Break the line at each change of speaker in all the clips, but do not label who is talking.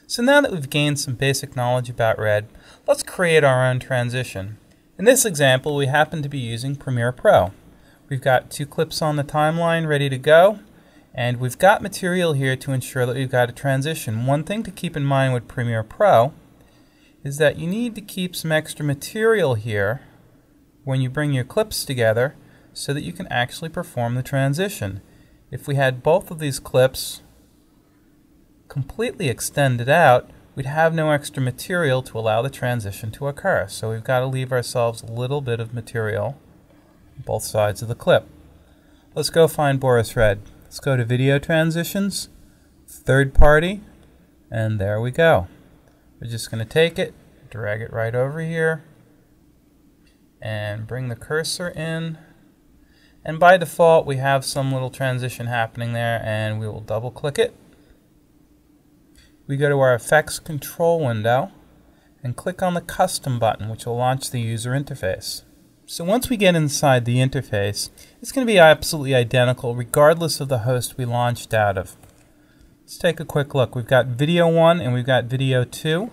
So now that we've gained some basic knowledge about Red, let's create our own transition. In this example, we happen to be using Premiere Pro. We've got 2 clips on the timeline ready to go, and we've got material here to ensure that we've got a transition. One thing to keep in mind with Premiere Pro is that you need to keep some extra material here when you bring your clips together so that you can actually perform the transition. If we had both of these clips completely extended out, we'd have no extra material to allow the transition to occur. So we've got to leave ourselves a little bit of material on both sides of the clip. Let's go find Boris Red. Let's go to Video Transitions, Third Party, and there we go. We're just going to take it, drag it right over here, and bring the cursor in. And by default, we have some little transition happening there, and we will double click it. We go to our Effects Control window and click on the Custom button, which will launch the user interface. So once we get inside the interface, it's going to be absolutely identical regardless of the host we launched out of. Let's take a quick look. We've got Video 1 and we've got Video 2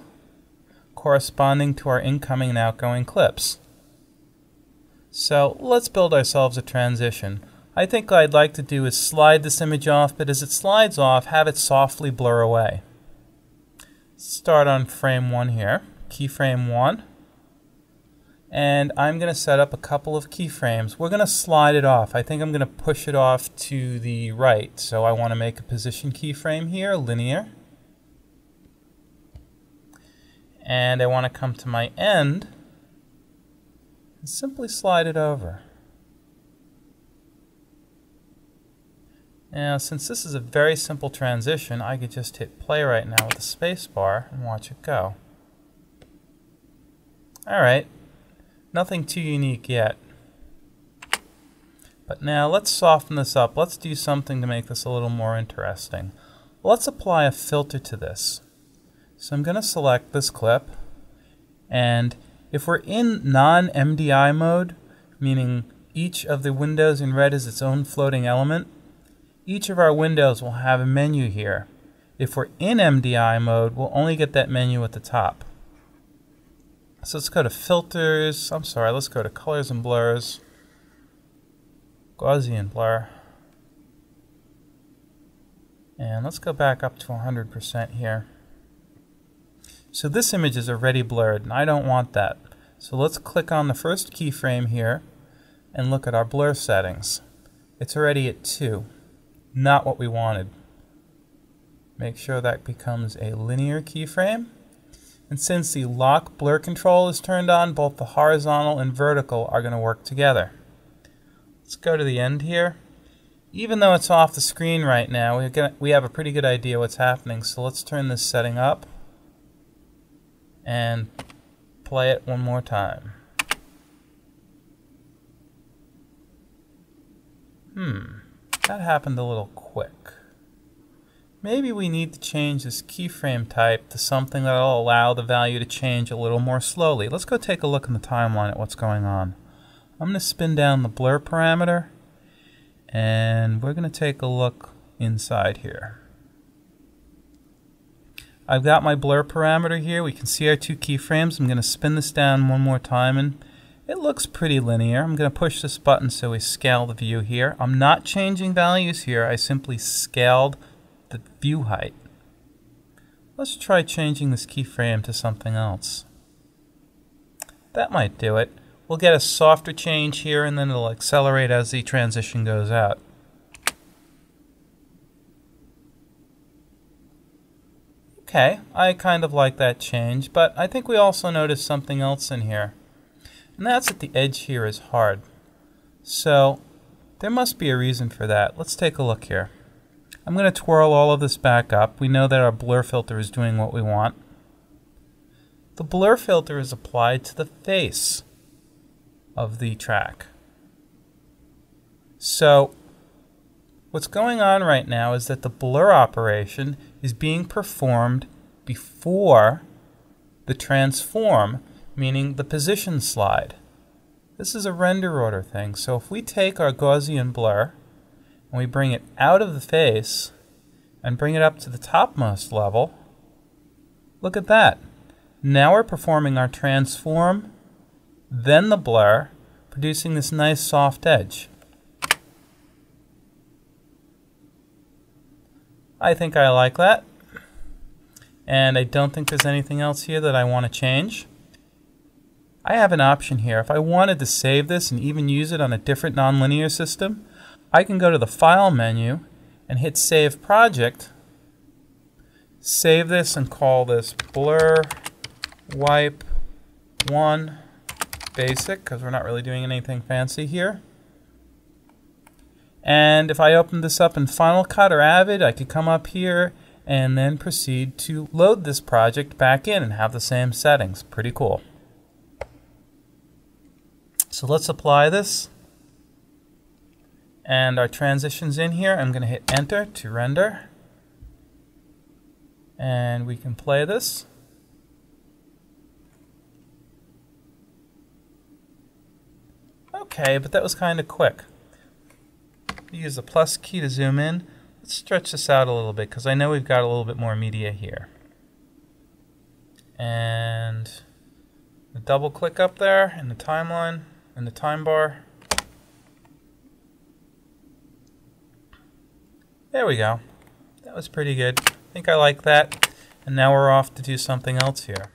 corresponding to our incoming and outgoing clips. So let's build ourselves a transition. I think what I'd like to do is slide this image off, but as it slides off, have it softly blur away. Start on frame 1 here, keyframe 1, and I'm going to set up a couple of keyframes. We're going to slide it off. I think I'm going to push it off to the right, so I want to make a position keyframe here, linear, and I want to come to my end and simply slide it over. Now, since this is a very simple transition, I could just hit play right now with the space bar and watch it go. Alright, nothing too unique yet. But now let's soften this up. Let's do something to make this a little more interesting. Let's apply a filter to this. So I'm going to select this clip, and if we're in non-MDI mode, meaning each of the windows in Red is its own floating element, each of our windows will have a menu here. If we're in MDI mode, we'll only get that menu at the top. So let's go to Filters, let's go to Colors and Blurs, Gaussian Blur, and let's go back up to 100% here. So this image is already blurred, and I don't want that. So let's click on the first keyframe here and look at our blur settings. It's already at 2. Not what we wanted. Make sure that becomes a linear keyframe. And since the lock blur control is turned on, both the horizontal and vertical are going to work together. Let's go to the end here. Even though it's off the screen right now, we have a pretty good idea what's happening. So let's turn this setting up and play it one more time. That happened a little quick. Maybe we need to change this keyframe type to something that will allow the value to change a little more slowly. Let's go take a look in the timeline at what's going on. I'm going to spin down the blur parameter, and we're going to take a look inside here. I've got my blur parameter here. We can see our 2 keyframes. I'm going to spin this down one more time, and it looks pretty linear. I'm going to push this button so we scale the view here. I'm not changing values here. I simply scaled the view height. Let's try changing this keyframe to something else. That might do it. We'll get a softer change here, and then it'll accelerate as the transition goes out. Okay, I kind of like that change, but I think we also noticed something else in here. And that's that the edge here is hard. So there must be a reason for that. Let's take a look here. I'm going to twirl all of this back up. We know that our blur filter is doing what we want. The blur filter is applied to the face of the track. So what's going on right now is that the blur operation is being performed before the transform, meaning the position slide. This is a render order thing. So if we take our Gaussian blur and we bring it out of the face and bring it up to the topmost level, Look at that. Now we're performing our transform, then the blur, producing this nice soft edge. I think I like that. And I don't think there's anything else here that I want to change. I have an option here. If I wanted to save this and even use it on a different nonlinear system, I can go to the File menu and hit Save Project. Save this and call this Blur Wipe 1 Basic, because we're not really doing anything fancy here. And if I open this up in Final Cut or Avid, I could come up here and then proceed to load this project back in and have the same settings. Pretty cool. So let's apply this. And our transition's in here. I'm going to hit Enter to render. And we can play this. Okay, but that was kind of quick. Use the plus key to zoom in. Let's stretch this out a little bit because I know we've got a little bit more media here. And double click up there in the timeline, in the time bar. There we go. That was pretty good. I think I like that. And now we're off to do something else here.